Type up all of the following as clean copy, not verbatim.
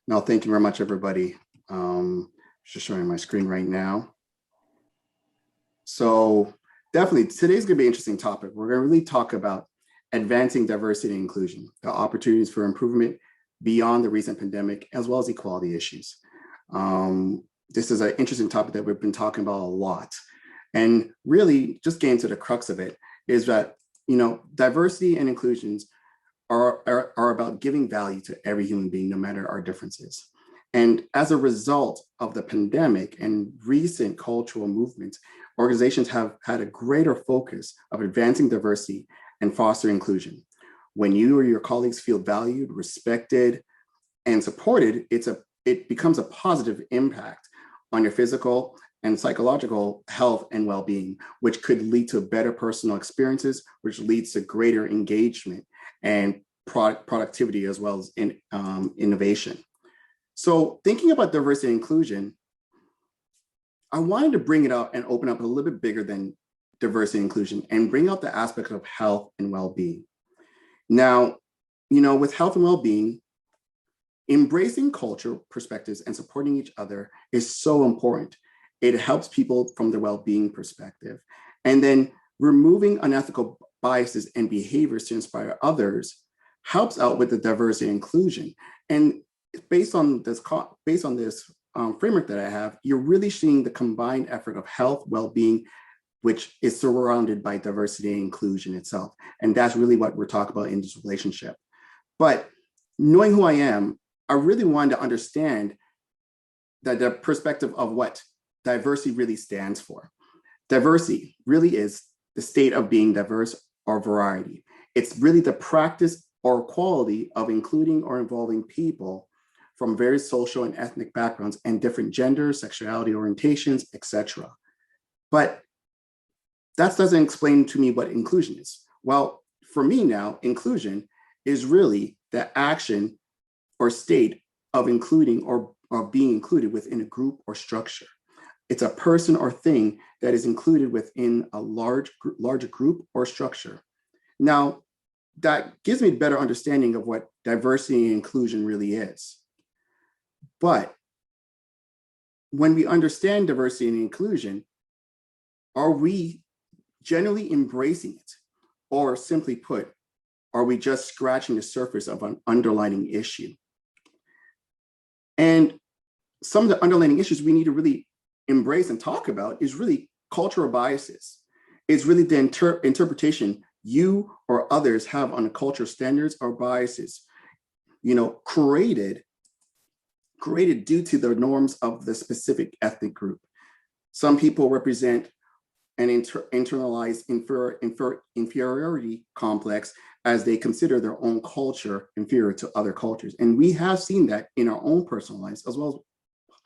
No, thank you very much, everybody. Just showing my screen right now. So definitely today's gonna be an interesting topic. We're gonna really talk about advancing diversity and inclusion, the opportunities for improvement beyond the recent pandemic, as well as equality issues. This is an interesting topic that we've been talking about a lot. And really just getting to the crux of it is that, diversity and inclusions are about giving value to every human being, no matter our differences. And as a result of the pandemic and recent cultural movements, organizations have had a greater focus of advancing diversity and fostering inclusion. When you or your colleagues feel valued, respected, and supported, it becomes a positive impact on your physical and psychological health and well-being, which could lead to better personal experiences, which leads to greater engagement and productivity, as well as innovation. So thinking about diversity and inclusion, I wanted to bring it up and open up a little bit bigger than diversity and inclusion and bring out the aspect of health and well-being. Now, with health and well-being, embracing cultural perspectives and supporting each other is so important. It helps people from the well-being perspective. And then removing unethical biases and behaviors to inspire others helps out with the diversity and inclusion. And based on this framework that I have, you're really seeing the combined effort of health, well-being, which is surrounded by diversity and inclusion itself. And that's really what we're talking about in this relationship. But knowing who I am, I really wanted to understand that the perspective of what diversity really stands for. Diversity really is the state of being diverse or variety. It's really the practice or quality of including or involving people from various social and ethnic backgrounds and different genders, sexuality orientations, etc. But that doesn't explain to me what inclusion is. Well, for me now, inclusion is really the action or state of including or being included within a group or structure. It's a person or thing that is included within a larger group or structure. Now, that gives me a better understanding of what diversity and inclusion really is. But when we understand diversity and inclusion, are we generally embracing it? Or simply put, are we just scratching the surface of an underlying issue? And some of the underlying issues we need to really embrace and talk about is really cultural biases. It's really the interpretation you or others have on the cultural standards or biases, created due to the norms of the specific ethnic group. Some people represent an internalized inferiority complex as they consider their own culture inferior to other cultures. And we have seen that in our own personal lives, as well as,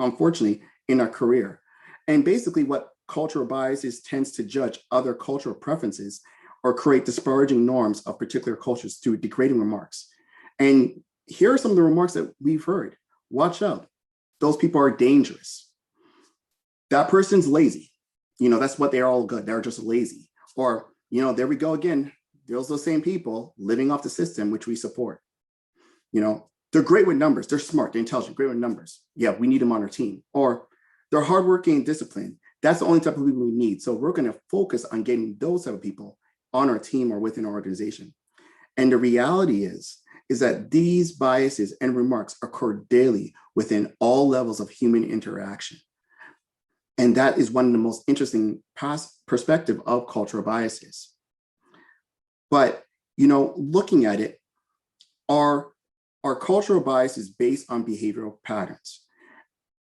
unfortunately, in our career. And basically what cultural biases tends to judge other cultural preferences or create disparaging norms of particular cultures through degrading remarks. And here are some of the remarks that we've heard. Watch out, those people are dangerous. That person's lazy. That's what they're all good. They're just lazy. Or, there we go again. There's those same people living off the system, which we support. They're great with numbers. They're smart, they're intelligent, great with numbers. Yeah, we need them on our team. Or they're hardworking and disciplined. That's the only type of people we need. So we're going to focus on getting those type of people on our team or within our organization. And the reality is that these biases and remarks occur daily within all levels of human interaction. And that is one of the most interesting perspective of cultural biases. But, looking at it, our cultural biases based on behavioral patterns.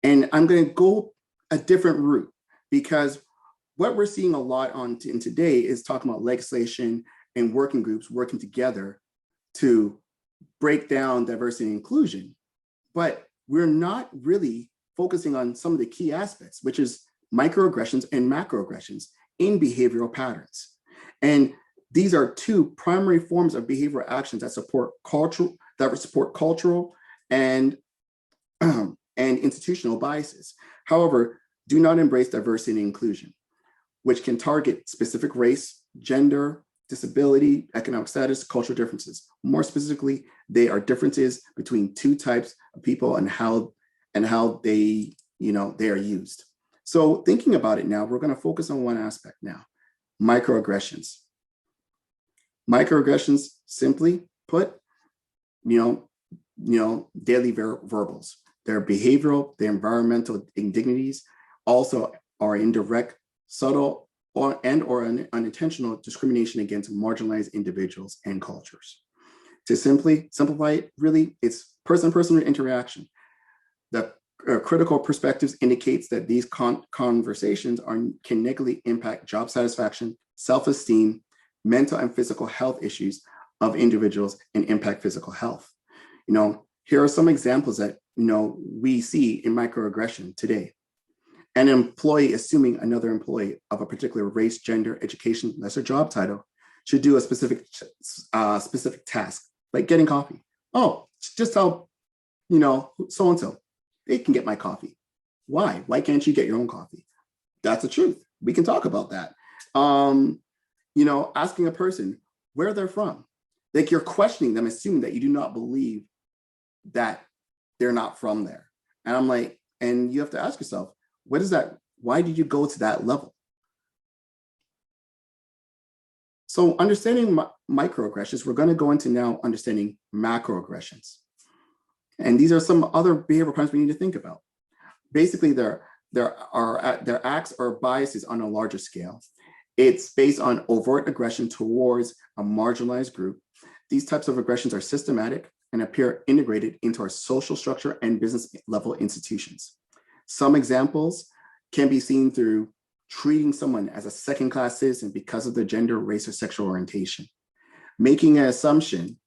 And I'm going to go a different route because what we're seeing a lot in today is talking about legislation and working groups working together to break down diversity and inclusion. But we're not really focusing on some of the key aspects, which is microaggressions and macroaggressions in behavioral patterns. And these are two primary forms of behavioral actions that support cultural and institutional biases. However, do not embrace diversity and inclusion, which can target specific race, gender, disability, economic status, cultural differences. More specifically, they are differences between two types of people and how they, they are used. So thinking about it now, we're going to focus on one aspect now, microaggressions. Microaggressions, simply put, daily verbals. Their behavioral, their environmental indignities also are indirect, subtle, or unintentional discrimination against marginalized individuals and cultures. To simply simplify it, really, it's person-to-person interaction. The critical perspectives indicates that these conversations can negatively impact job satisfaction, self-esteem, mental and physical health issues of individuals, and impact physical health. Here are some examples that we see in microaggression today. An employee assuming another employee of a particular race, gender, education, lesser job title should do a specific task, like getting coffee. Oh, just tell, so-and-so, they can get my coffee. Why? Why can't you get your own coffee? That's the truth. We can talk about that. Asking a person where they're from, like you're questioning them, assuming that you do not believe that they're not from there. And I'm like, and you have to ask yourself, what is that? Why did you go to that level? So understanding microaggressions, we're going to go into now understanding macroaggressions. And these are some other behavioral patterns we need to think about. Basically, their acts or biases on a larger scale. It's based on overt aggression towards a marginalized group. These types of aggressions are systematic and appear integrated into our social structure and business level institutions. Some examples can be seen through treating someone as a second-class citizen because of their gender, race, or sexual orientation, making an assumption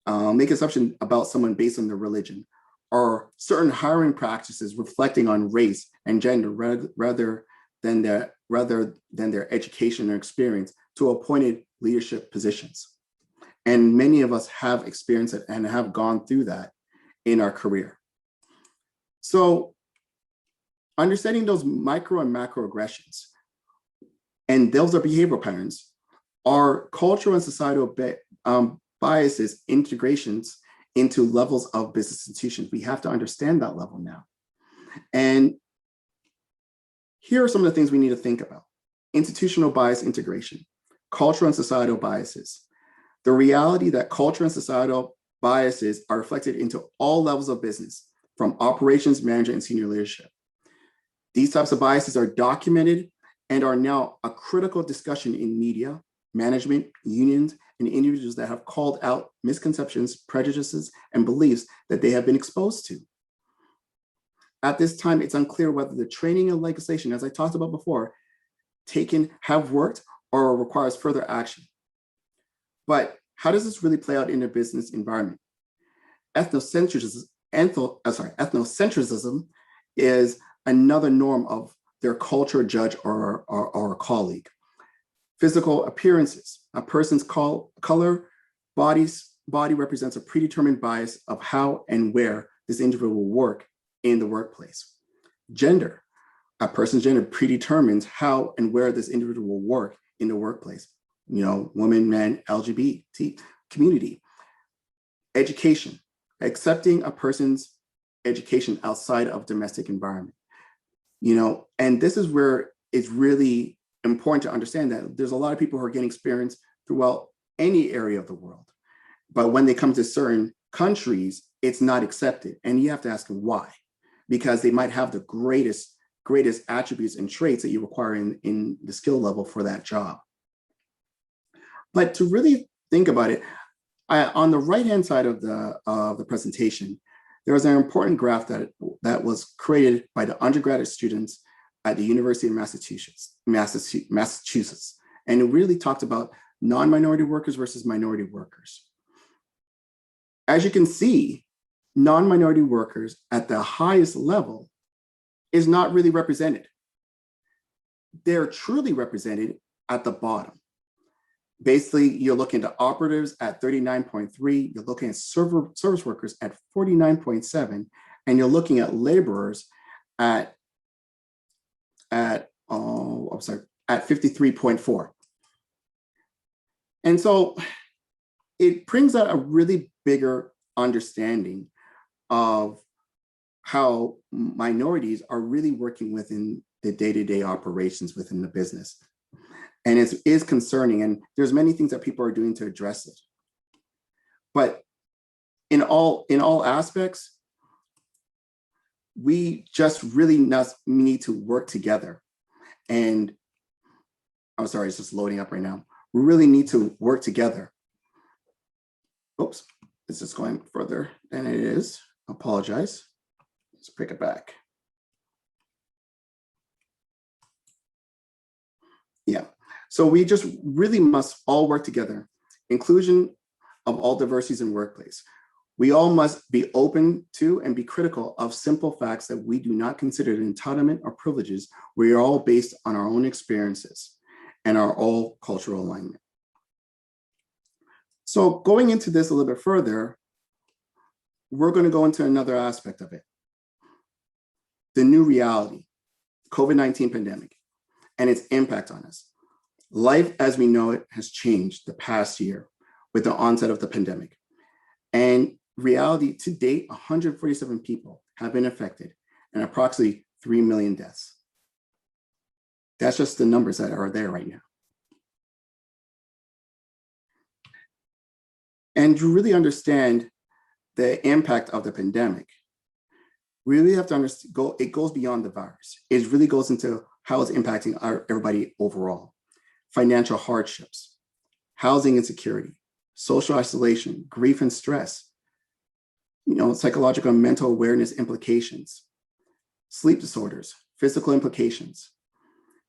about someone based on their religion, or certain hiring practices reflecting on race and gender rather than their education or experience to appointed leadership positions. And many of us have experienced it and have gone through that in our career. So understanding those micro and macro aggressions, and those are behavioral patterns, are cultural and societal biases, integrations into levels of business institutions. We have to understand that level now. And here are some of the things we need to think about. Institutional bias integration, cultural and societal biases. The reality that culture and societal biases are reflected into all levels of business, from operations, management, and senior leadership. These types of biases are documented and are now a critical discussion in media, management, unions, and individuals that have called out misconceptions, prejudices, and beliefs that they have been exposed to. At this time, it's unclear whether the training and legislation, as I talked about before, have worked or requires further action. But how does this really play out in a business environment? Ethnocentrism is another norm of their culture, judge, or a colleague. Physical appearances. A person's color, body represents a predetermined bias of how and where this individual will work in the workplace. Gender. A person's gender predetermines how and where this individual will work in the workplace. Women, men, LGBT community. Education. Accepting a person's education outside of domestic environment. And this is where it's really important to understand that there's a lot of people who are getting experience throughout any area of the world. But when they come to certain countries, it's not accepted. And you have to ask them why, because they might have the greatest attributes and traits that you require in the skill level for that job. But to really think about it, on the right-hand side of the presentation, there was an important graph that was created by the undergraduate students at the University of Massachusetts. And it really talked about non-minority workers versus minority workers. As you can see, non-minority workers at the highest level is not really represented. They're truly represented at the bottom. Basically, you're looking at operatives at 39.3, you're looking at service workers at 49.7, and you're looking at laborers at 53.4. And so it brings out a really bigger understanding of how minorities are really working within the day-to-day operations within the business. And it is concerning, and there's many things that people are doing to address it. But in all aspects, we just really need to work together. And I'm sorry, it's just loading up right now. We really need to work together. Oops, this is going further than it is. I apologize. Let's pick it back. Yeah, so we just really must all work together. Inclusion of all diversities in workplace. We all must be open to and be critical of simple facts that we do not consider entitlement or privileges. We are all based on our own experiences and our all cultural alignment. So going into this a little bit further, we're going to go into another aspect of it. The new reality, COVID-19 pandemic, and its impact on us. Life as we know it has changed the past year with the onset of the pandemic. And reality to date, 147 people have been affected and approximately 3 million deaths. That's just the numbers that are there right now. And to really understand the impact of the pandemic, we really have to understand, it goes beyond the virus. It really goes into how it's impacting everybody overall. Financial hardships, housing insecurity, social isolation, grief and stress, psychological and mental awareness implications, sleep disorders, physical implications.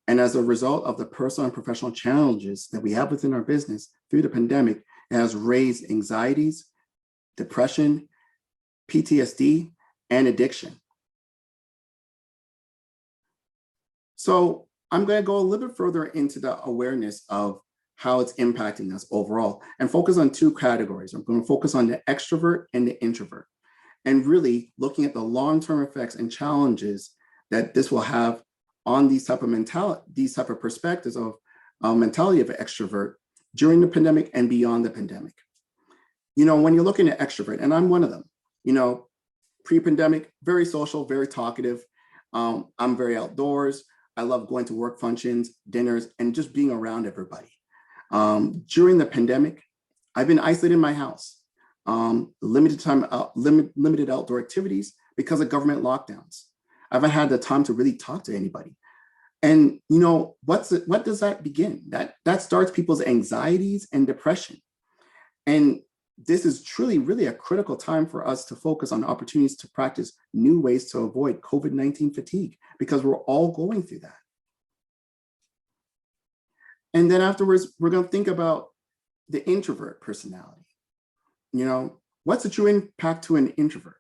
And as a result of the personal and professional challenges that we have within our business through the pandemic, it has raised anxieties, depression, PTSD, and addiction. So I'm going to go a little bit further into the awareness of how it's impacting us overall and focus on two categories. I'm going to focus on the extrovert and the introvert, and really looking at the long-term effects and challenges that this will have on these type of perspectives of mentality of an extrovert during the pandemic and beyond the pandemic. When you're looking at extrovert, and I'm one of them, pre-pandemic, very social, very talkative. I'm very outdoors. I love going to work functions, dinners, and just being around everybody. During the pandemic, I've been isolated in my house, limited outdoor activities because of government lockdowns. I haven't had the time to really talk to anybody. And what does that begin? That starts people's anxieties and depression. And this is truly, really a critical time for us to focus on opportunities to practice new ways to avoid COVID-19 fatigue, because we're all going through that. And then afterwards, we're going to think about the introvert personality. What's the true impact to an introvert?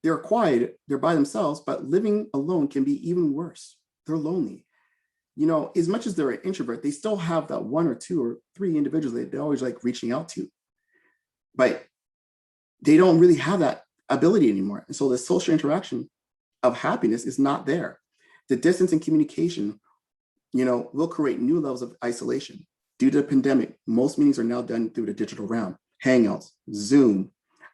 They're quiet, they're by themselves, but living alone can be even worse. They're lonely. As much as they're an introvert, they still have that one or two or three individuals that they always like reaching out to. But they don't really have that ability anymore. And so the social interaction of happiness is not there. The distance in communication, will create new levels of isolation. Due to the pandemic, most meetings are now done through the digital realm. Hangouts, Zoom,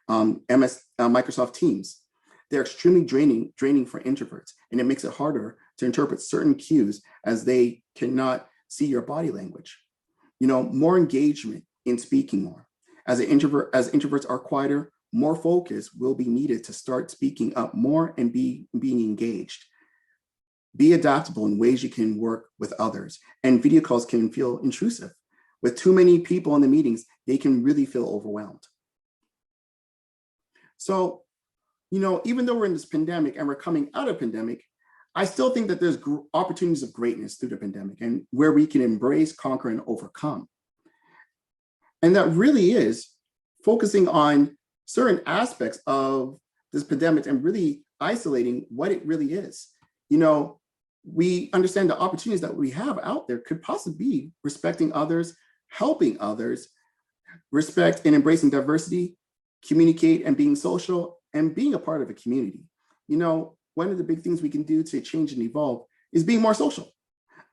Microsoft Teams. They're extremely draining for introverts, and it makes it harder to interpret certain cues as they cannot see your body language. More engagement in speaking more. As introverts are quieter, more focus will be needed to start speaking up more and being engaged. Be adaptable in ways you can work with others, and video calls can feel intrusive. With too many people in the meetings, they can really feel overwhelmed. So, even though we're in this pandemic and we're coming out of pandemic, I still think that there's opportunities of greatness through the pandemic and where we can embrace, conquer, and overcome. And that really is focusing on certain aspects of this pandemic and really isolating what it really is. We understand the opportunities that we have out there could possibly be respecting others, helping others, respect and embracing diversity, communicate and being social, and being a part of a community. One of the big things we can do to change and evolve is being more social.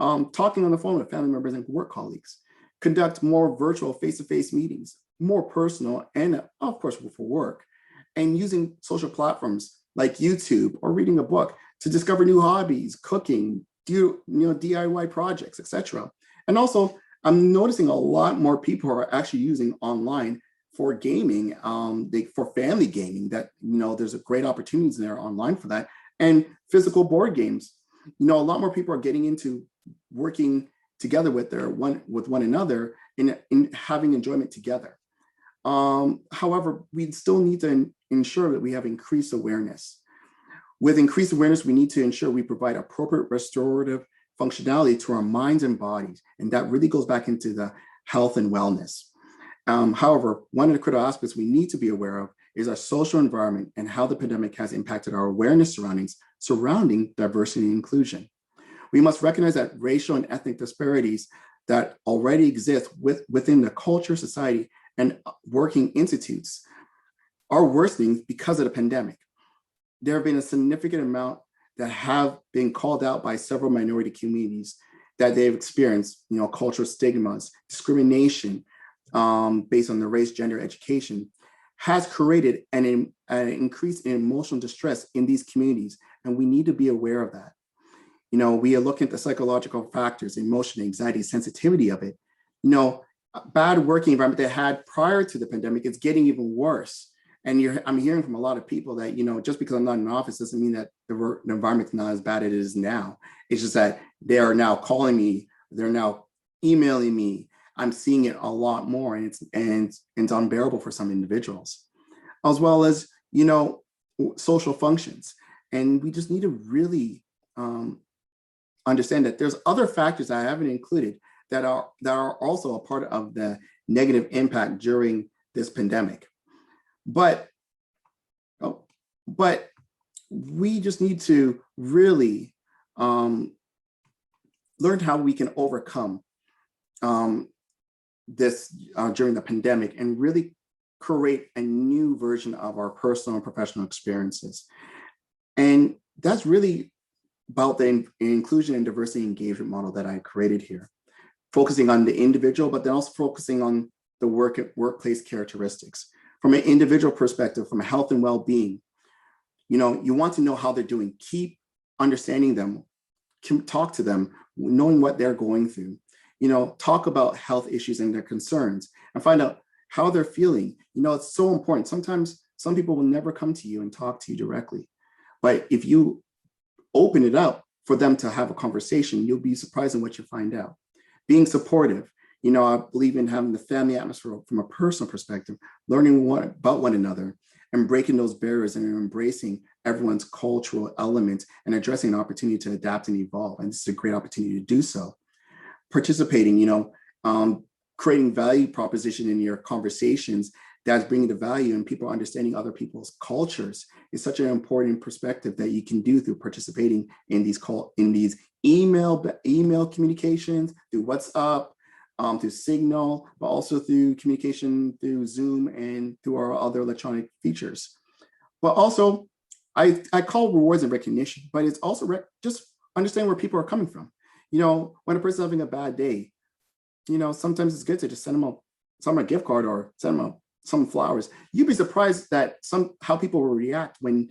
talking on the phone with family members and work colleagues, conduct more virtual face-to-face meetings, more personal and of course for work, and using social platforms like YouTube or reading a book to discover new hobbies, cooking, DIY projects, etc. And also, I'm noticing a lot more people are actually using online for gaming, for family gaming. That there's a great opportunities there online for that, and physical board games. A lot more people are getting into working together with one another in having enjoyment together. However, we still need to ensure that we have increased awareness. With increased awareness, we need to ensure we provide appropriate restorative functionality to our minds and bodies. And that really goes back into the health and wellness. However, one of the critical aspects we need to be aware of is our social environment and how the pandemic has impacted our awareness surrounding diversity and inclusion. We must recognize that racial and ethnic disparities that already exist within the culture, society, and working institutes are worsening because of the pandemic. There have been a significant amount that have been called out by several minority communities that they've experienced, cultural stigmas, discrimination based on their race, gender, education, has created an increase in emotional distress in these communities, and we need to be aware of that. We are looking at the psychological factors, emotion, anxiety, sensitivity of it. Bad working environment they had prior to the pandemic, it's getting even worse. And I'm hearing from a lot of people that, just because I'm not in an office doesn't mean that the environment's not as bad as it is now. It's just that they are now calling me, they're now emailing me. I'm seeing it a lot more, and it's unbearable for some individuals, as well as, social functions. And we just need to really understand that there's other factors that I haven't included that are also a part of the negative impact during this pandemic. But we just need to really learn how we can overcome this during the pandemic and really create a new version of our personal and professional experiences. And that's really about the inclusion and diversity engagement model that I created here, focusing on the individual, but then also focusing on the workplace characteristics. From an individual perspective, from health and well-being, you want to know how they're doing. Keep understanding them, talk to them, knowing what they're going through. Talk about health issues and their concerns, and find out how they're feeling. It's so important. Sometimes some people will never come to you and talk to you directly, but if you open it up for them to have a conversation, you'll be surprised in what you find out. Being supportive. I believe in having the family atmosphere from a personal perspective, learning about one another and breaking those barriers and embracing everyone's cultural elements and addressing an opportunity to adapt and evolve. And this is a great opportunity to do so. Participating, creating value proposition in your conversations that's bringing the value, and people understanding other people's cultures is such an important perspective that you can do through participating in these email communications, through WhatsApp, through Signal, but also through communication through Zoom and through our other electronic features. But also, I call rewards and recognition, but it's also just understand where people are coming from. When a person's having a bad day, sometimes it's good to just send them a gift card or send them some flowers. You'd be surprised that how people will react when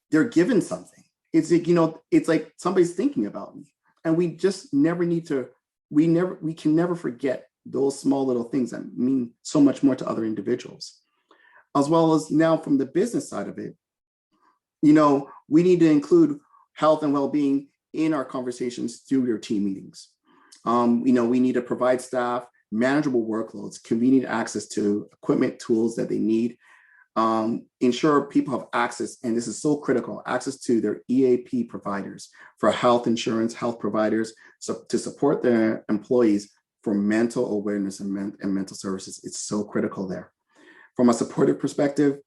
they're given something. It's like, it's like somebody's thinking about me, and we just never need to. We can never forget those small little things that mean so much more to other individuals. As well as now from the business side of it, we need to include health and well-being in our conversations through your team meetings. We need to provide staff manageable workloads, convenient access to equipment, tools that they need, ensure people have access, and this is so critical, access to their EAP providers for health insurance, health providers, so to support their employees for mental awareness and mental services. It's so critical there. From a supportive perspective,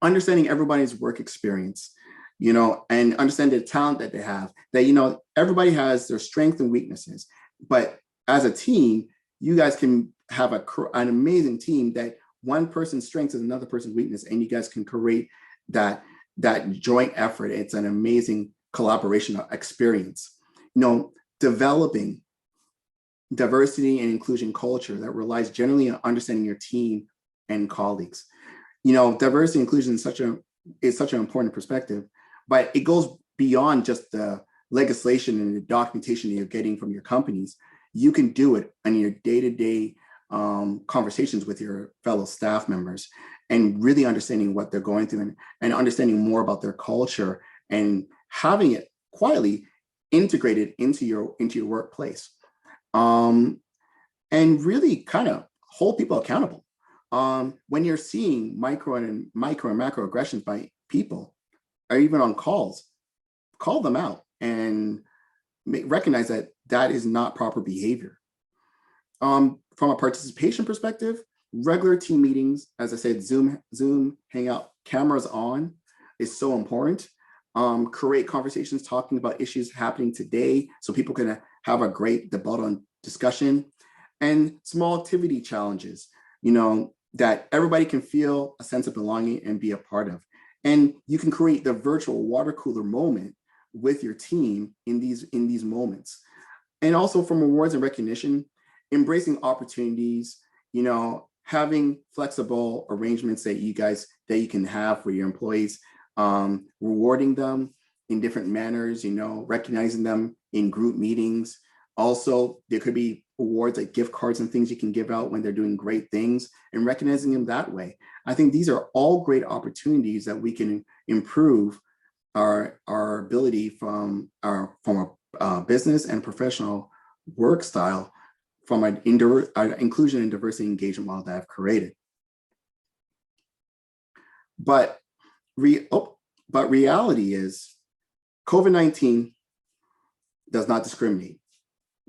understanding everybody's work experience, and understand the talent that they have, that, everybody has their strengths and weaknesses, but as a team, you guys can have an amazing team that one person's strength is another person's weakness, and you guys can create that joint effort. It's an amazing collaboration experience. developing diversity and inclusion culture that relies generally on understanding your team and colleagues. Diversity and inclusion is such an important perspective, but it goes beyond just the legislation and the documentation that you're getting from your companies. You can do it in your day-to-day conversations with your fellow staff members, and really understanding what they're going through, and understanding more about their culture, and having it quietly integrated into your workplace, and really kind of hold people accountable. When you're seeing micro and macro aggressions by people, or even on calls, call them out and recognize that that is not proper behavior. From a participation perspective, regular team meetings, as I said, Zoom Hangout, cameras on, is so important. Create conversations talking about issues happening today so people can have a great debate on discussion, and small activity challenges, that everybody can feel a sense of belonging and be a part of. And you can create the virtual water cooler moment with your team in these moments. And also, from awards and recognition, embracing opportunities, having flexible arrangements that you can have for your employees, rewarding them in different manners, recognizing them in group meetings. Also, there could be awards like gift cards and things you can give out when they're doing great things, and recognizing them that way. I think these are all great opportunities that we can improve our ability from a business and professional work style, from an inclusion and diversity engagement model that I've created. But reality is, COVID-19 does not discriminate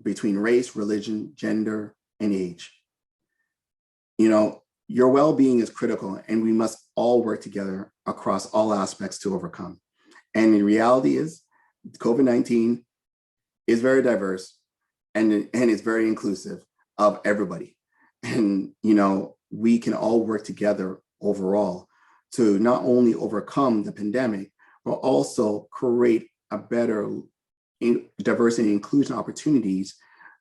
between race, religion, gender, and age. Your well-being is critical, and we must all work together across all aspects to overcome. And the reality is, COVID-19 is very diverse, and it's very inclusive of everybody. And, we can all work together overall to not only overcome the pandemic, but also create a better diversity and inclusion opportunities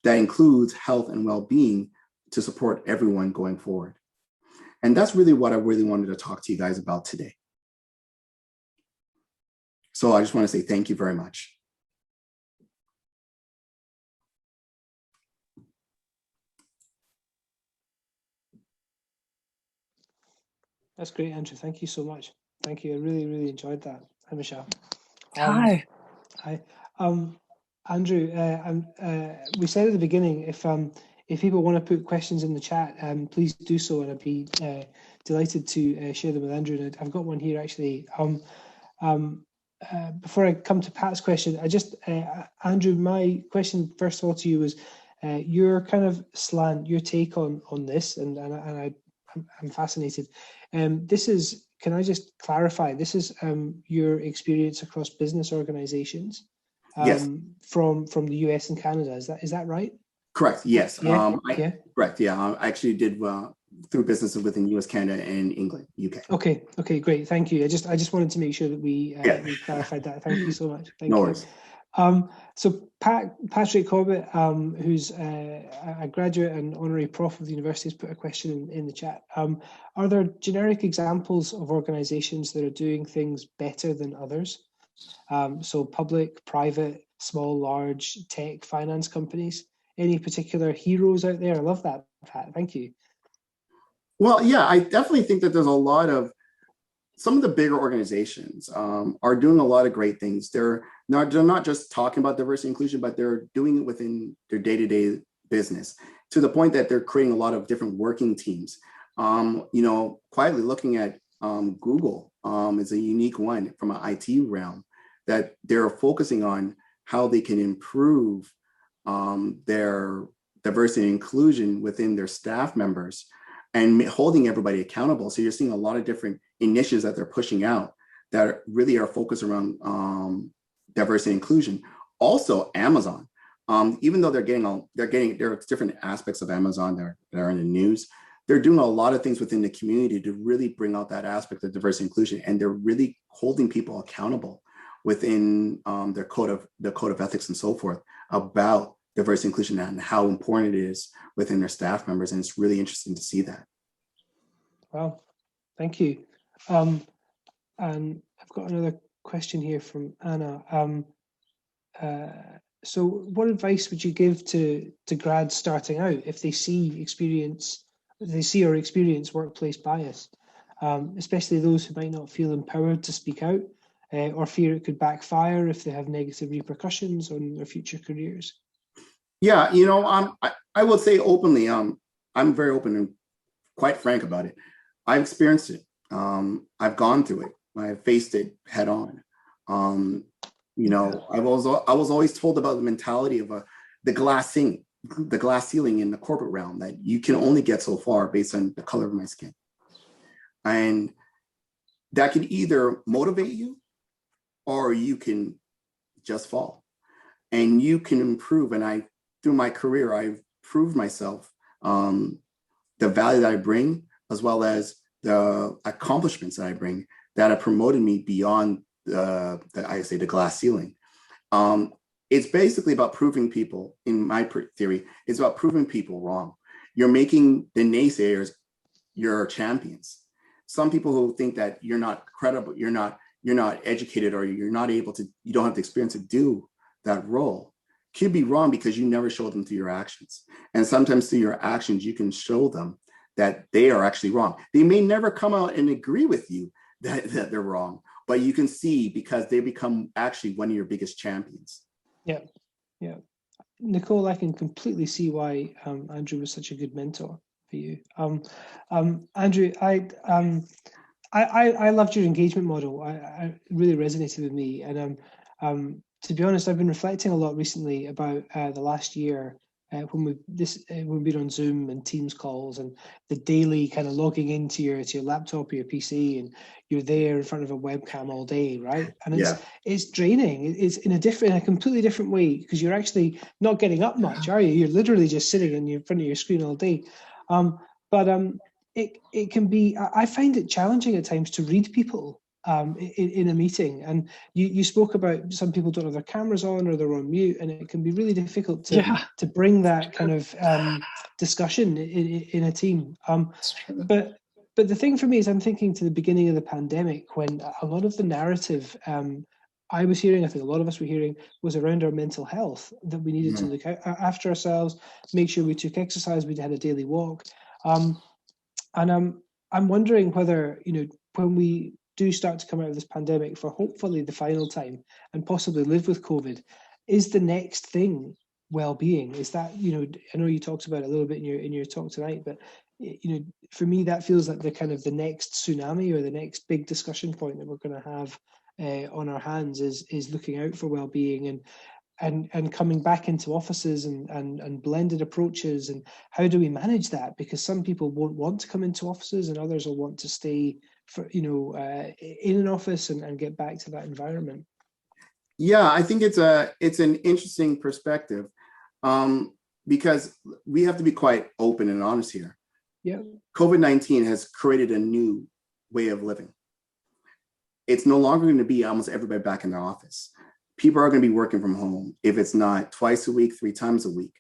that includes health and well-being to support everyone going forward. And that's really what I really wanted to talk to you guys about today. So I just want to say thank you very much. That's great, Andrew. Thank you so much. Thank you. I really, really enjoyed that. Hi, Michelle. Hi. Hi. Andrew, we said at the beginning, if people want to put questions in the chat, please do so, and I'd be delighted to share them with Andrew. And I've got one here actually. Before I come to Pat's question, Andrew, my question first of all to you was your kind of slant, your take on this, and I'm fascinated. Can I just clarify? This is your experience across business organizations, yes, from the US and Canada. Is that right? Correct. Yes. Yeah. Correct. Yeah. I actually did through businesses within US, Canada, and England, UK. Okay. Great. Thank you. I just wanted to make sure that we clarified that. Thank you so much. Thank no you. worries. So Patrick Cobbett, who's a graduate and honorary prof of the university, has put a question in the chat. Are there generic examples of organizations that are doing things better than others? So public, private, small, large, tech, finance companies? Any particular heroes out there? I love that, Pat. Thank you. Well, yeah, I definitely think that there's a lot of, some of the bigger organizations are doing a lot of great things. They're not just talking about diversity and inclusion, but they're doing it within their day-to-day business, to the point that they're creating a lot of different working teams. Quietly looking at Google is a unique one from an IT realm, that they're focusing on how they can improve their diversity and inclusion within their staff members and holding everybody accountable. So you're seeing a lot of different initiatives that they're pushing out that really are focused around diversity and inclusion. Also, Amazon, even though there are different aspects of Amazon that are in the news, they're doing a lot of things within the community to really bring out that aspect of diversity and inclusion, and they're really holding people accountable. within their code of ethics and so forth about diversity and inclusion and how important it is within their staff members. And it's really interesting to see that. Wow, thank you. And I've got another question here from Anna. So what advice would you give to grads starting out if they see or experience workplace bias, especially those who might not feel empowered to speak out or fear it could backfire if they have negative repercussions on their future careers? Yeah, I will say openly, I'm very open and quite frank about it. I've experienced it. I've gone through it. I've faced it head on. I was always told about the mentality of the glass ceiling in the corporate realm, that you can only get so far based on the color of my skin. And that can either motivate you or you can just fall. And you can improve. And through my career, I've proved myself, the value that I bring, as well as the accomplishments that I bring that have promoted me beyond the glass ceiling. It's basically about proving people, in my theory, it's about proving people wrong. You're making the naysayers your champions. Some people who think that you're not credible, you're not educated, or you don't have the experience to do that role, could be wrong because you never showed them through your actions. And sometimes through your actions, you can show them that they are actually wrong. They may never come out and agree with you that they're wrong, but you can see because they become actually one of your biggest champions. Yeah. Nicole, I can completely see why Andrew was such a good mentor for you. Andrew, I loved your engagement model. I really resonated with me, and to be honest, I've been reflecting a lot recently about the last year when we've been on Zoom and Teams calls, and the daily kind of logging into your laptop or your PC, and you're there in front of a webcam all day, right? And it's draining. It's in a completely different way, because you're actually not getting up much, are you? You're literally just sitting in front of your screen all day. But it can be. I find it challenging at times to read people in a meeting, and you spoke about some people don't have their cameras on or they're on mute, and it can be really difficult to bring that kind of discussion in a team. But the thing for me is, I'm thinking to the beginning of the pandemic, when a lot of the narrative I was hearing, I think a lot of us were hearing, was around our mental health, that we needed to look after ourselves, make sure we took exercise, we had a daily walk. And I'm wondering whether, when we do start to come out of this pandemic for hopefully the final time and possibly live with COVID, is the next thing well-being? Is that, I know you talked about it a little bit in your talk tonight, but for me, that feels like the next tsunami or the next big discussion point that we're going to have on our hands is looking out for well-being and coming back into offices and blended approaches, and how do we manage that? Because some people won't want to come into offices and others will want to stay for in an office and get back to that environment. Yeah, I think it's an interesting perspective, because we have to be quite open and honest here. Yeah, COVID-19 has created a new way of living. It's no longer going to be almost everybody back in their office. People are going to be working from home. If it's not twice a week, 3 times a week,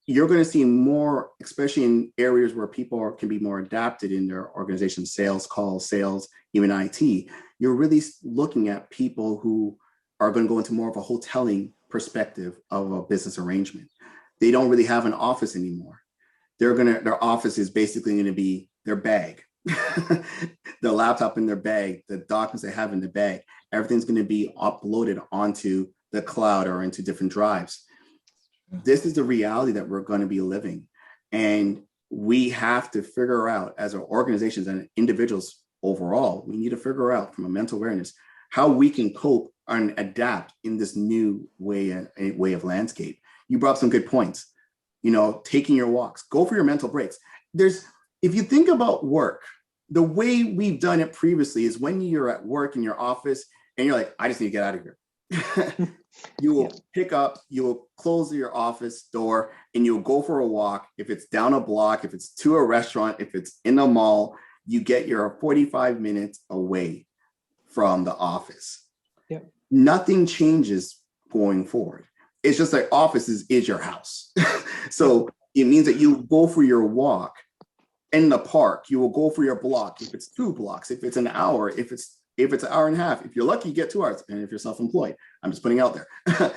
you're going to see more, especially in areas where people can be more adapted in their organization, sales calls, sales, even IT. You're really looking at people who are going to go into more of a hoteling perspective of a business arrangement. They don't really have an office anymore. Their office is basically going to be their bag, the laptop in their bag, the documents they have in the bag. Everything's going to be uploaded onto the cloud or into different drives. This is the reality that we're going to be living. And we have to figure out, as our organizations and individuals overall, we need to figure out from a mental awareness how we can cope and adapt in this new way of landscape. You brought up some good points. Taking your walks, go for your mental breaks. If you think about work, the way we've done it previously is when you're at work in your office and you're like, I just need to get out of here. You will pick up, you will close your office door and you'll go for a walk. If it's down a block, if it's to a restaurant, if it's in a mall, you get your 45 minutes away from the office. Yeah. nothing changes going forward. It's just like offices is your house. So it means that you go for your walk in the park, you will go for your block. If it's 2 blocks, if it's an hour, if it's an hour and a half, if you're lucky, you get 2 hours. And if you're self-employed, I'm just putting out there,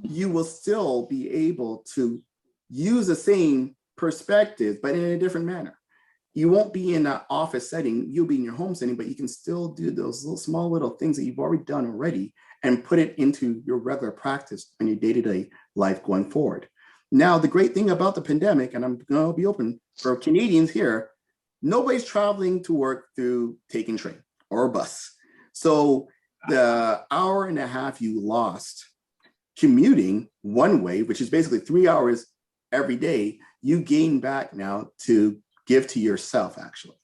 you will still be able to use the same perspective, but in a different manner. You won't be in that office setting, you'll be in your home setting, but you can still do those small little things that you've already done already and put it into your regular practice and your day-to-day life going forward. Now, the great thing about the pandemic, and I'm going to be open for Canadians here, nobody's traveling to work through taking train or a bus. So the hour and a half you lost commuting one way, which is basically 3 hours every day, you gain back now to give to yourself, actually.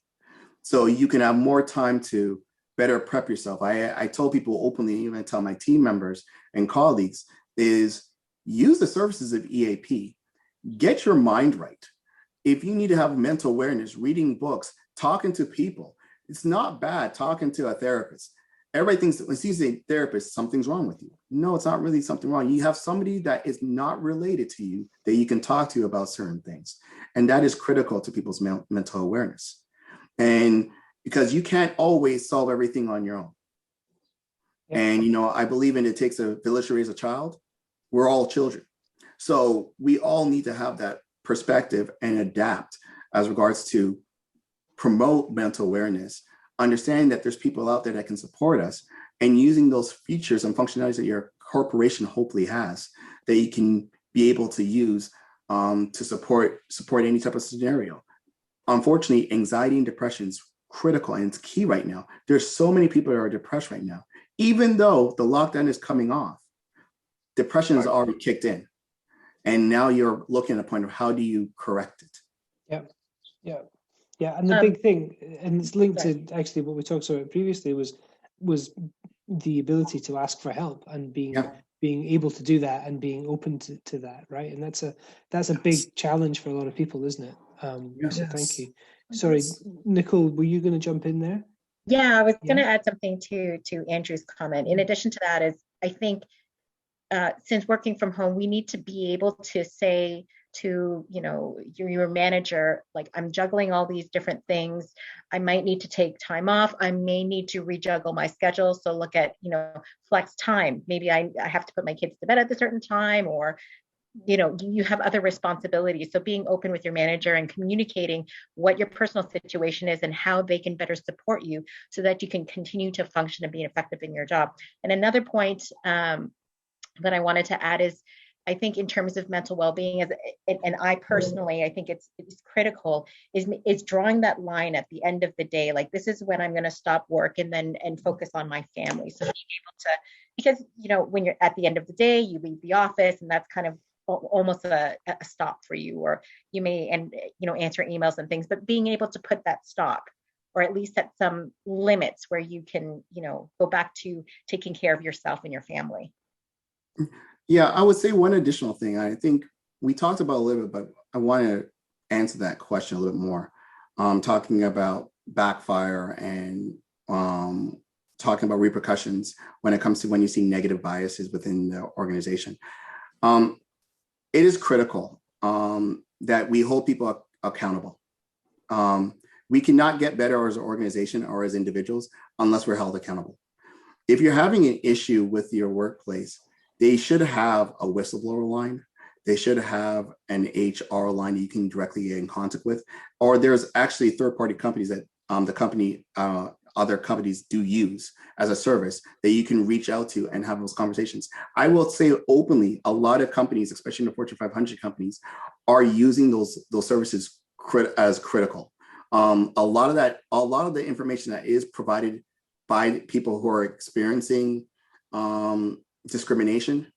So you can have more time to better prep yourself. I told people openly, even tell my team members and colleagues, is use the services of EAP. Get your mind right. If you need to have mental awareness, reading books, talking to people, it's not bad talking to a therapist. Everybody thinks that when you say therapist, something's wrong with you. No, it's not really something wrong. You have somebody that is not related to you that you can talk to about certain things. And that is critical to people's mental awareness. And because you can't always solve everything on your own. Yeah. And, I believe in it takes a village to raise a child. We're all children. So we all need to have that perspective and adapt as regards to promote mental awareness, understanding that there's people out there that can support us, and using those features and functionalities that your corporation hopefully has that you can be able to use to support any type of scenario. Unfortunately, anxiety and depression is critical, and it's key right now. There's so many people that are depressed right now. Even though the lockdown is coming off, depression is already kicked in. And now you're looking at a point of how do you correct it? Yeah. And the big thing, and it's linked to actually what we talked about previously, was the ability to ask for help and being able to do that and being open to that, right? And that's a big challenge for a lot of people, isn't it? So thank you. Sorry, Nicole, were you going to jump in there? Yeah, I was going to add something to Andrew's comment. In addition to that, is I think since working from home, we need to be able to say to your manager, like, I'm juggling all these different things. I might need to take time off. I may need to rejuggle my schedule. So look at flex time. Maybe I have to put my kids to bed at a certain time, or you have other responsibilities. So being open with your manager and communicating what your personal situation is and how they can better support you so that you can continue to function and be effective in your job. And another point that I wanted to add is, I think in terms of mental well-being, and I personally, I think it's critical, is drawing that line at the end of the day. Like, this is when I'm going to stop work and focus on my family. So being able to, because, when you're at the end of the day, you leave the office and that's kind of almost a stop for you, or you may, answer emails and things, but being able to put that stop, or at least set some limits where you can, go back to taking care of yourself and your family. Yeah, I would say one additional thing. I think we talked about a little bit, but I want to answer that question a little bit more. Talking about backfire and talking about repercussions when it comes to when you see negative biases within the organization. It is critical that we hold people accountable. We cannot get better as an organization or as individuals unless we're held accountable. If you're having an issue with your workplace, they should have a whistleblower line. They should have an HR line that you can directly get in contact with. Or there's actually third-party companies that other companies do use as a service that you can reach out to and have those conversations. I will say openly, a lot of companies, especially in the Fortune 500 companies, are using those services as critical. A lot of the information that is provided by people who are experiencing discrimination,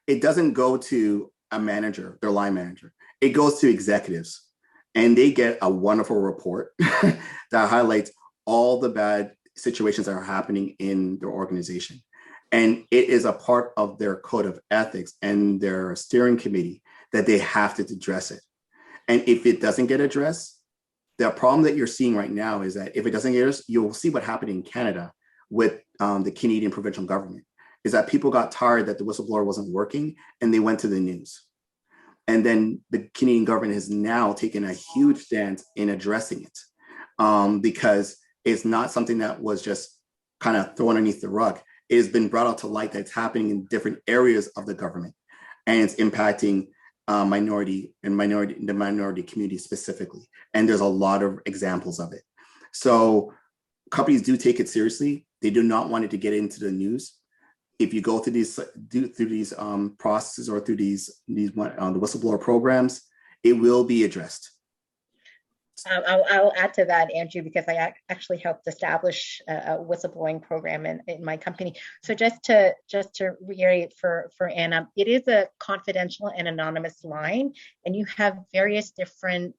it doesn't go to a manager, their line manager. It goes to executives, and they get a wonderful report that highlights all the bad situations that are happening in their organization. And it is a part of their code of ethics and their steering committee that they have to address it. And if it doesn't get addressed, the problem that you're seeing right now is that if it doesn't get addressed, you'll see what happened in Canada with the Canadian provincial government. is that people got tired that the whistleblower wasn't working and they went to the news. And then the Canadian government has now taken a huge stance in addressing it, because it's not something that was just kind of thrown underneath the rug. It has been brought out to light that it's happening in different areas of the government, and it's impacting the minority community specifically. And there's a lot of examples of it. So companies do take it seriously. They do not want it to get into the news. If you go through these processes or through the whistleblower programs, it will be addressed. I'll add to that, Andrew, because I actually helped establish a whistleblowing program in my company. So just to reiterate for Anna, it is a confidential and anonymous line, and you have various different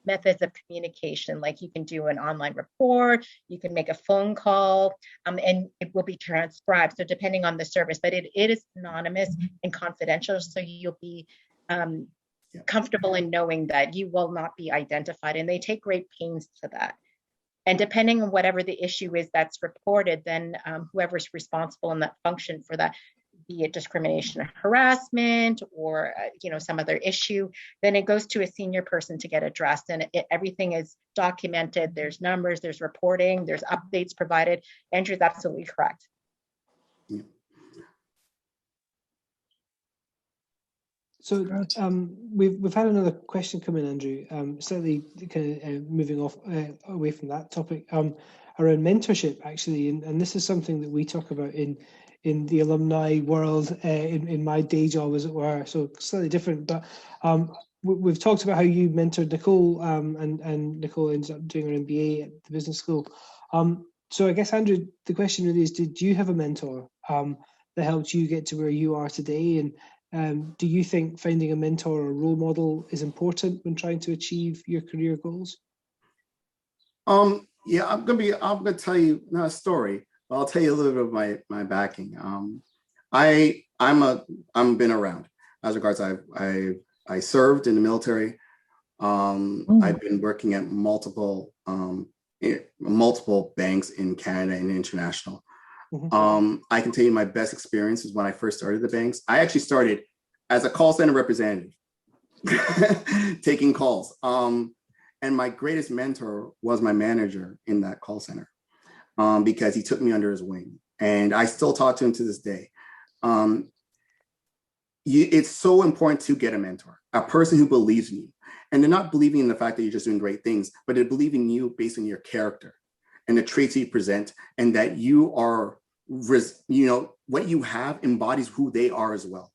methods of communication. Like you can do an online report, you can make a phone call, and it will be transcribed. So depending on the service, but it is anonymous and confidential. So you'll be comfortable in knowing that you will not be identified, and they take great pains to that. And depending on whatever the issue is that's reported, then whoever's responsible in that function for that, be it discrimination or harassment or some other issue, then it goes to a senior person to get addressed, and everything is documented. There's numbers, there's reporting, there's updates provided. Andrew's absolutely correct. Yeah. So we've had another question come in, Andrew, slightly kind of moving off away from that topic, around mentorship, actually. And this is something that we talk about in the alumni world, in my day job, as it were, so slightly different. But we've talked about how you mentored Nicole, and Nicole ends up doing her MBA at the business school. So I guess, Andrew, the question really is, did you have a mentor that helped you get to where you are today? And do you think finding a mentor or role model is important when trying to achieve your career goals? Yeah, I'm gonna tell you not a story, but I'll tell you a little bit of my backing. I'm been around as regards. I served in the military. I've been working at multiple banks in Canada and international. I can tell you my best experience is when I first started the banks. I actually started as a call center representative, taking calls. And my greatest mentor was my manager in that call center, because he took me under his wing. And I still talk to him to this day. It's so important to get a mentor, a person who believes in you. And they're not believing in the fact that you're just doing great things, but they're believing in you based on your character and the traits you present, and that you are, what you have embodies who they are as well.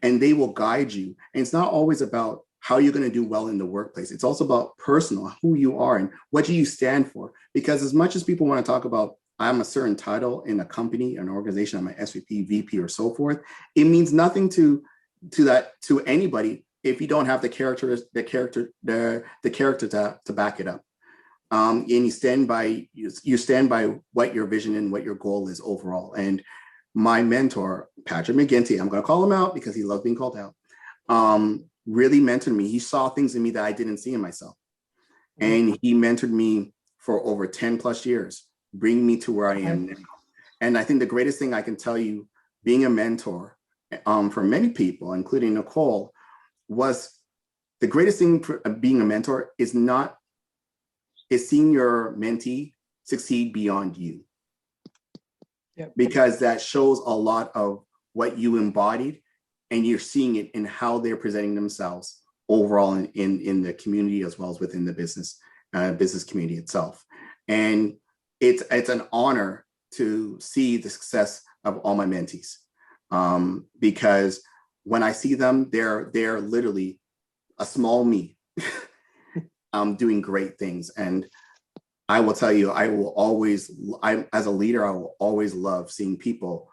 And they will guide you. And it's not always about how you're going to do well in the workplace. It's also about personal, who you are and what do you stand for. Because as much as people want to talk about, I'm a certain title in a company, an organization, I'm an SVP, VP, or so forth, it means nothing to anybody if you don't have the character to back it up. And you stand by what your vision and what your goal is overall. And my mentor, Patrick McGinty, I'm going to call him out because he loves being called out, really mentored me. He saw things in me that I didn't see in myself. And he mentored me for over 10 plus years, bringing me to where I am now. And I think the greatest thing I can tell you, being a mentor for many people, including Nicole, was the greatest thing for being a mentor is seeing your mentee succeed beyond you. Yep. Because that shows a lot of what you embodied, and you're seeing it in how they're presenting themselves overall in the community, as well as within the business community itself. And it's an honor to see the success of all my mentees, because when I see them, they're literally a small me doing great things. And I will tell you, as a leader, I will always love seeing people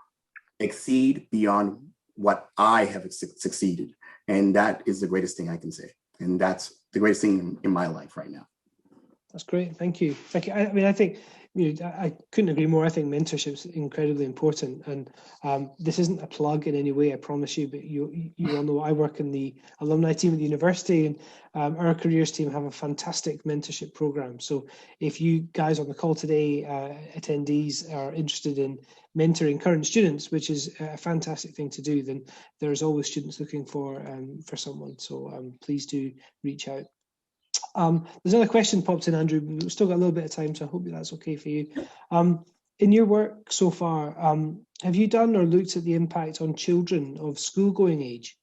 exceed beyond what I have succeeded. And that is the greatest thing I can say. And that's the greatest thing in my life right now. That's great. Thank you. Thank you. I mean, I think, I couldn't agree more. I think mentorship is incredibly important. And this isn't a plug in any way, I promise you, but you all know I work in the alumni team at the university, and our careers team have a fantastic mentorship program. So if you guys on the call today, attendees, are interested in mentoring current students, which is a fantastic thing to do, then there's always students looking for someone. So please do reach out. There's another question popped in, Andrew. We've still got a little bit of time, so I hope that's okay for you. In your work so far, have you done or looked at the impact on children of school-going age,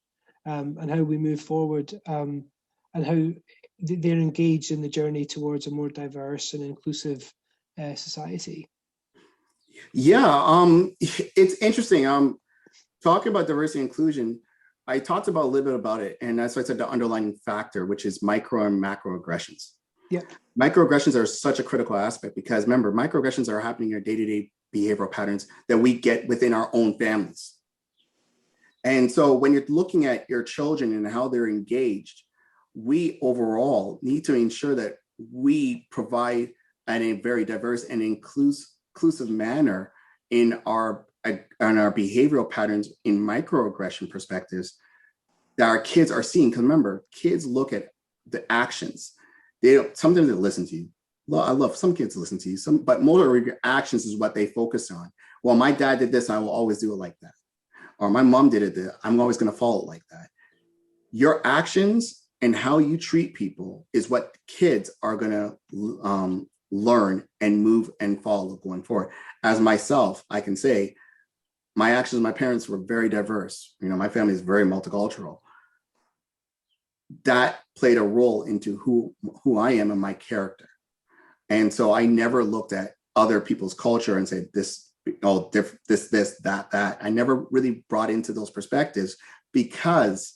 and how we move forward, and how they're engaged in the journey towards a more diverse and inclusive society? Yeah, it's interesting. Talking about diversity and inclusion, I talked about a little bit about it, and that's why I said the underlying factor, which is micro and macroaggressions. Yeah. Microaggressions are such a critical aspect because remember, microaggressions are happening in our day-to-day behavioral patterns that we get within our own families. And so when you're looking at your children and how they're engaged, we overall need to ensure that we provide in a very diverse and inclusive manner in our behavioral patterns in microaggression perspectives that our kids are seeing. Because remember, kids look at the actions. Sometimes they listen to you. I love some kids listen to you, but most of your actions is what they focus on. Well, my dad did this, I will always do it like that. Or my mom did it, I'm always going to follow it like that. Your actions and how you treat people is what kids are going to learn and move and follow going forward. As myself, I can say, my actions, my parents were very diverse. My family is very multicultural. That played a role into who I am and my character. And so I never looked at other people's culture and said, this, that. I never really brought into those perspectives because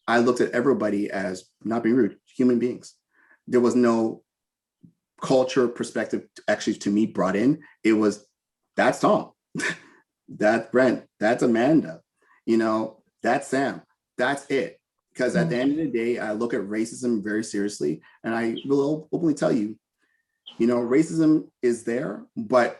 I looked at everybody as, not being rude, human beings. There was no culture perspective actually to me brought in. It was, that's Tom. That's Brent, that's Amanda, that's Sam, that's it. Because at the end of the day, I look at racism very seriously, and I will openly tell you, racism is there, but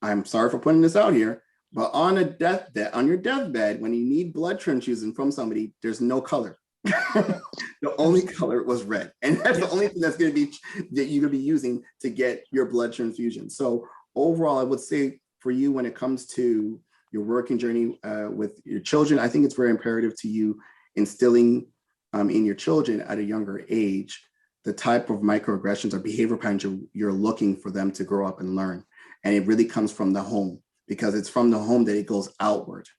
I'm sorry for putting this out here, but on your deathbed, when you need blood transfusion from somebody, there's no color. The only color was red, and that's the only thing that you're going to be using to get your blood transfusion. So overall, I would say, for you, when it comes to your working journey with your children, I think it's very imperative to you instilling in your children at a younger age the type of microaggressions or behavior patterns you're looking for them to grow up and learn. And it really comes from the home, because it's from the home that it goes outward.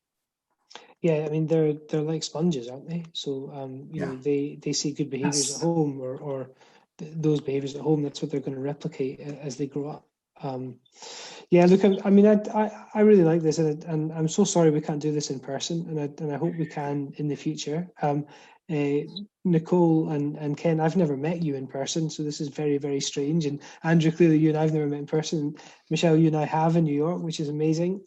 Yeah, I mean, they're like sponges, aren't they? So they see good behaviors at home, or those behaviors at home. That's what they're going to replicate as they grow up. Look, I really like this, and I'm so sorry we can't do this in person, and I hope we can in the future. Nicole and Ken, I've never met you in person, so this is very, very strange. And Andrew, clearly you and I've never met in person. Michelle, you and I have in New York, which is amazing.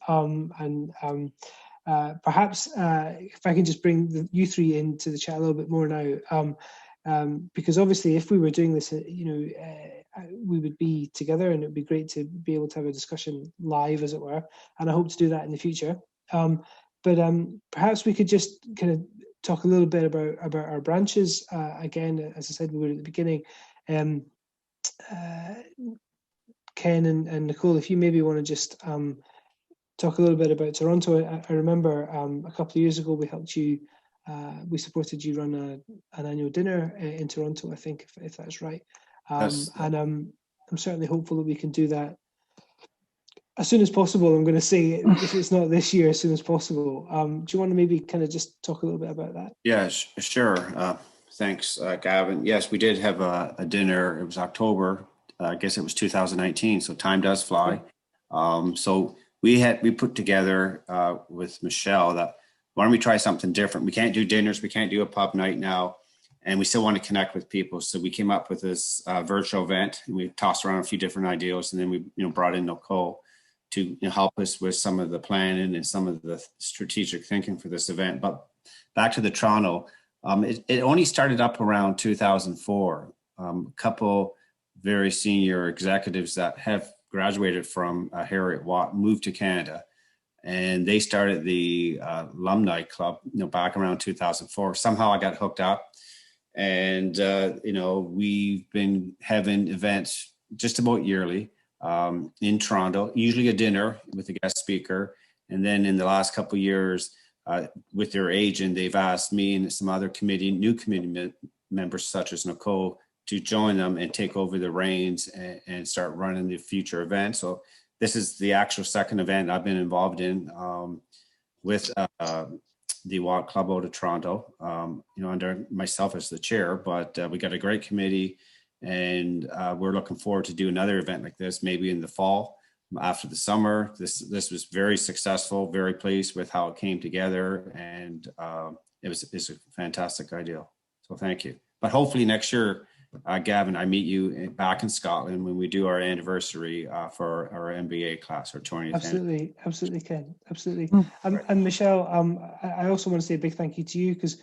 Perhaps if I can just bring you three into the chat a little bit more now, because obviously if we were doing this, we would be together, and it would be great to be able to have a discussion live, as it were. And I hope to do that in the future. But perhaps we could just kind of talk a little bit about our branches. Again, as I said, we were at the beginning. Ken and Nicole, if you maybe want to just talk a little bit about Toronto. I remember a couple of years ago we helped you, we supported you run an annual dinner in Toronto, I think, if that's right. Yes. And I'm certainly hopeful that we can do that as soon as possible. I'm going to say, if it's not this year, as soon as possible. Do you want to maybe kind of just talk a little bit about that? Yeah, sure. Thanks, Gavin. Yes, we did have a dinner. It was October. I guess it was 2019. So time does fly. So we put together with Michelle that, why don't we try something different? We can't do dinners. We can't do a pub night now. And we still want to connect with people. So we came up with this virtual event, and we tossed around a few different ideas. And then we brought in Nicole to help us with some of the planning and some of the strategic thinking for this event. But back to the Toronto, it only started up around 2004. A couple very senior executives that have graduated from Heriot-Watt moved to Canada, and they started the alumni club, back around 2004. Somehow I got hooked up, and we've been having events just about yearly in Toronto, usually a dinner with a guest speaker. And then in the last couple of years, with their agent, they've asked me and some other new committee members such as Nicole to join them and take over the reins and start running the future events. So this is the actual second event I've been involved in with the Watt Club out of Toronto, under myself as the chair. But we got a great committee, and we're looking forward to do another event like this, maybe in the fall after the summer. This was very successful, very pleased with how it came together, and it's a fantastic idea. So thank you. But hopefully next year, Gavin, I meet you back in Scotland when we do our anniversary for our MBA class, our 20th. Absolutely, Ken. Absolutely. And Michelle, I also want to say a big thank you to you, because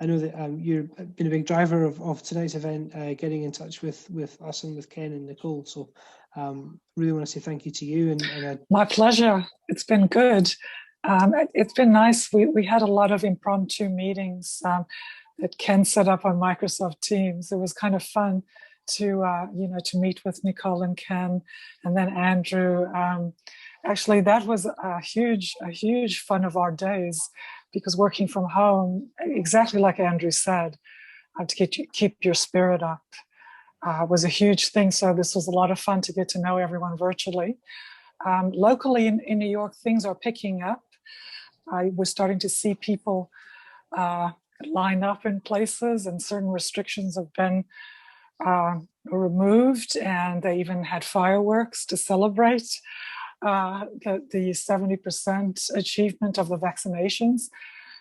I know that you've been a big driver of tonight's event, getting in touch with us and with Ken and Nicole. So really want to say thank you to you. And my pleasure. It's been good. It's been nice. We had a lot of impromptu meetings that Ken set up on Microsoft Teams. It was kind of fun to meet with Nicole and Ken, and then Andrew. Actually, that was a huge fun of our days, because working from home, exactly like Andrew said, to keep your spirit up was a huge thing. So this was a lot of fun to get to know everyone virtually. Locally in New York, things are picking up. We're starting to see people line up in places, and certain restrictions have been removed, and they even had fireworks to celebrate the 70% achievement of the vaccinations.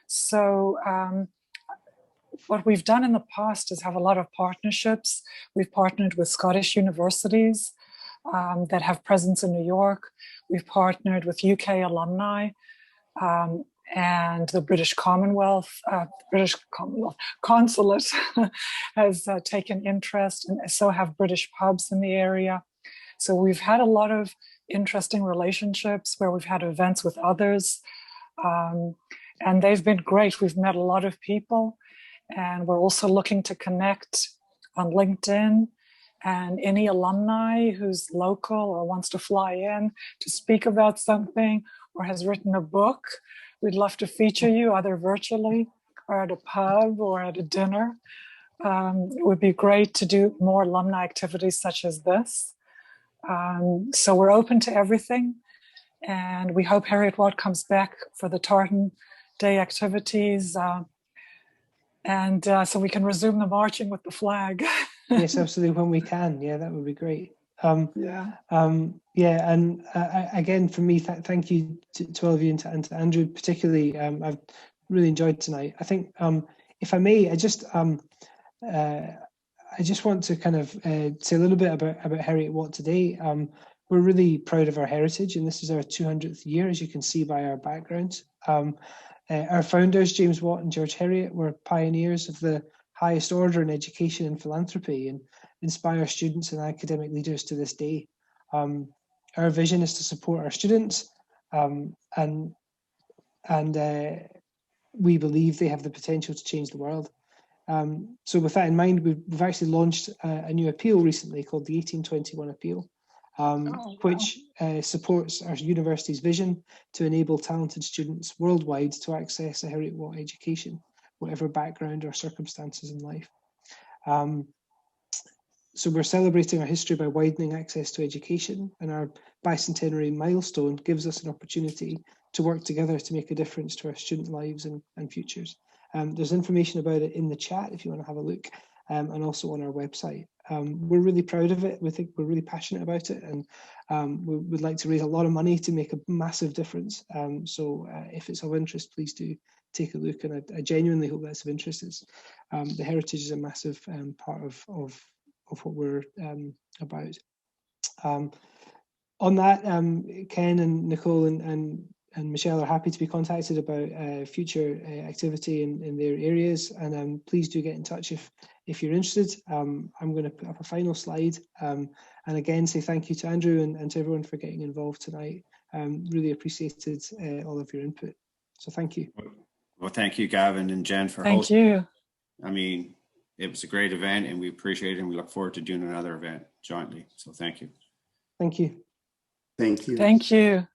So what we've done in the past is have a lot of partnerships. We've partnered with Scottish universities that have presence in New York. We've partnered with UK alumni, and the British Consulate has taken interest, and so have British pubs in the area. So we've had a lot of interesting relationships where we've had events with others, and they've been great. We've met a lot of people, and we're also looking to connect on LinkedIn. And any alumni who's local or wants to fly in to speak about something or has written a book, we'd love to feature you either virtually or at a pub or at a dinner. It would be great to do more alumni activities such as this. So we're open to everything. And we hope Heriot-Watt comes back for the Tartan Day activities. So we can resume the marching with the flag. Yes, absolutely, when we can. Yeah, that would be great. Again, from me, thank you to all of you, and to Andrew particularly. I've really enjoyed tonight. I think, if I may, I just want to kind of say a little bit about Heriot-Watt today. We're really proud of our heritage, and this is our 200th year, as you can see by our backgrounds. Our founders, James Watt and George Heriot, were pioneers of the highest order in education and philanthropy, and inspire students and academic leaders to this day. Our vision is to support our students, and we believe they have the potential to change the world. So with that in mind, we've actually launched a new appeal recently called the 1821 Appeal, which supports our university's vision to enable talented students worldwide to access a Heriot-Watt education, whatever background or circumstances in life. So we're celebrating our history by widening access to education, and our bicentenary milestone gives us an opportunity to work together to make a difference to our student lives and futures. There's information about it in the chat if you want to have a look, and also on our website. We're really proud of it. We think we're really passionate about it, and we would like to raise a lot of money to make a massive difference. So if it's of interest, please do take a look, and I genuinely hope that's of interest. The heritage is a massive part of what we're about. On that, Ken and Nicole and Michelle are happy to be contacted about future activity in their areas, and please do get in touch if you're interested. I'm going to put up a final slide, and again say thank you to Andrew and to everyone for getting involved tonight. Really appreciated all of your input. So thank you. Well, thank you, Gavin and Jen, for Thank hosting. you. I mean, it was a great event, and we appreciate it, and we look forward to doing another event jointly. So thank you. Thank you. Thank you. Thank you.